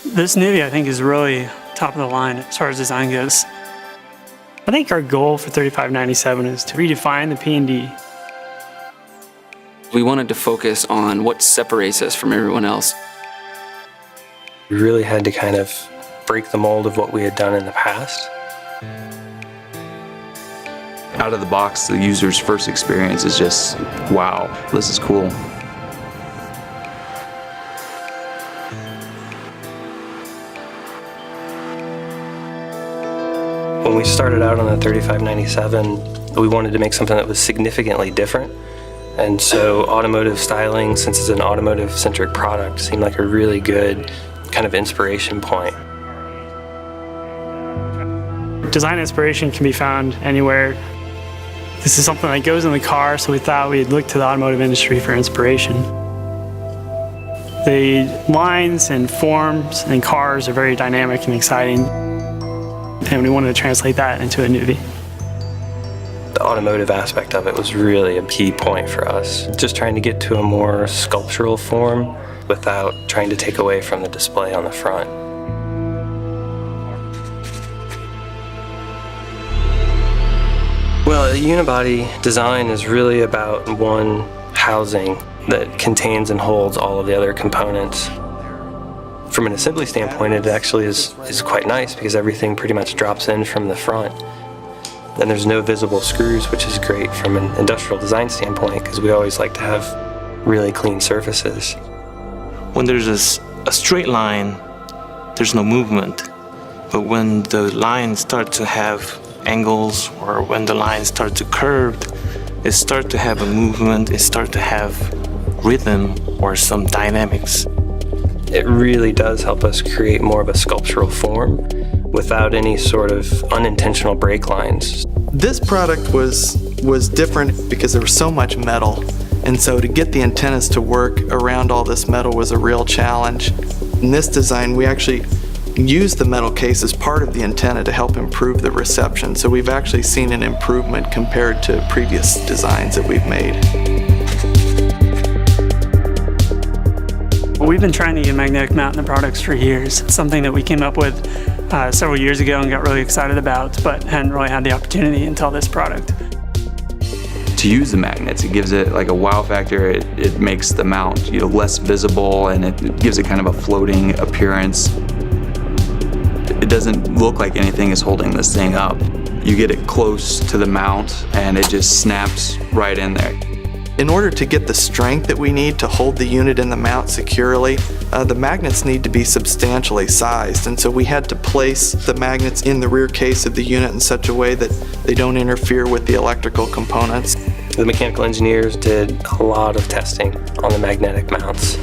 This nüvi, I think, is really top of the line as far as design goes. I think our goal for 3597 is to redefine the P&D. We wanted to focus on what separates us from everyone else. We really had to kind of break the mold of what we had done in the past. Out of the box, the user's first experience is just, wow, this is cool. When we started out on the 3597, we wanted to make something that was significantly different. And so automotive styling, since it's an automotive-centric product, seemed like a really good kind of inspiration point. Design inspiration can be found anywhere. This is something that goes in the car, so we thought we'd look to the automotive industry for inspiration. The lines and forms in cars are very dynamic and exciting, and we wanted to translate that into a nüvi. The automotive aspect of it was really a key point for us. Just trying to get to a more sculptural form without trying to take away from the display on the front. Well, a unibody design is really about one housing that contains and holds all of the other components. From an assembly standpoint, it actually is quite nice because everything pretty much drops in from the front. And there's no visible screws, which is great from an industrial design standpoint because we always like to have really clean surfaces. When there's a straight line, there's no movement. But when the lines start to have angles, or when the lines start to curve, it starts to have a movement, it starts to have rhythm or some dynamics. It really does help us create more of a sculptural form without any sort of unintentional break lines. This product was different because there was so much metal, and so to get the antennas to work around all this metal was a real challenge. In this design, we actually used the metal case as part of the antenna to help improve the reception, so we've actually seen an improvement compared to previous designs that we've made. We've been trying to get magnetic mount in the products for years. It's something that we came up with several years ago and got really excited about, but hadn't really had the opportunity until this product. To use the magnets, it gives it like a wow factor. It makes the mount, less visible, and it gives it kind of a floating appearance. It doesn't look like anything is holding this thing up. You get it close to the mount and it just snaps right in there. In order to get the strength that we need to hold the unit in the mount securely, the magnets need to be substantially sized, and so we had to place the magnets in the rear case of the unit in such a way that they don't interfere with the electrical components. The mechanical engineers did a lot of testing on the magnetic mounts.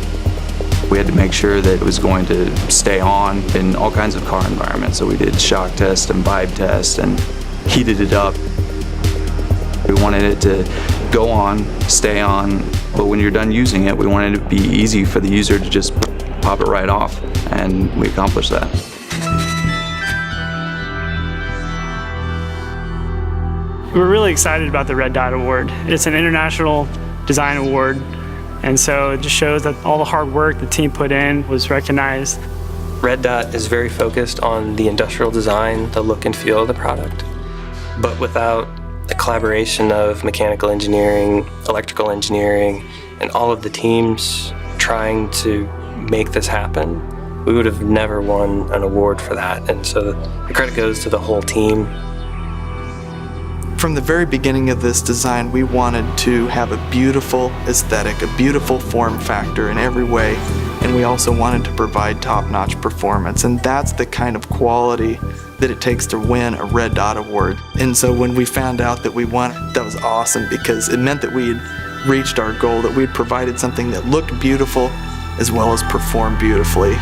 We had to make sure that it was going to stay on in all kinds of car environments. So we did shock test and vibe test and heated it up. We wanted it to go on, stay on, but when you're done using it, we wanted it to be easy for the user to just pop it right off, and we accomplished that. We're really excited about the Red Dot Award. It's an international design award, and so it just shows that all the hard work the team put in was recognized. Red Dot is very focused on the industrial design, the look and feel of the product, but without the collaboration of mechanical engineering, electrical engineering, and all of the teams trying to make this happen, we would have never won an award for that. And so the credit goes to the whole team. From the very beginning of this design, we wanted to have a beautiful aesthetic, a beautiful form factor in every way, and we also wanted to provide top-notch performance, and that's the kind of quality that it takes to win a Red Dot Award. And so when we found out that we won, that was awesome because it meant that we had reached our goal, that we had provided something that looked beautiful as well as performed beautifully.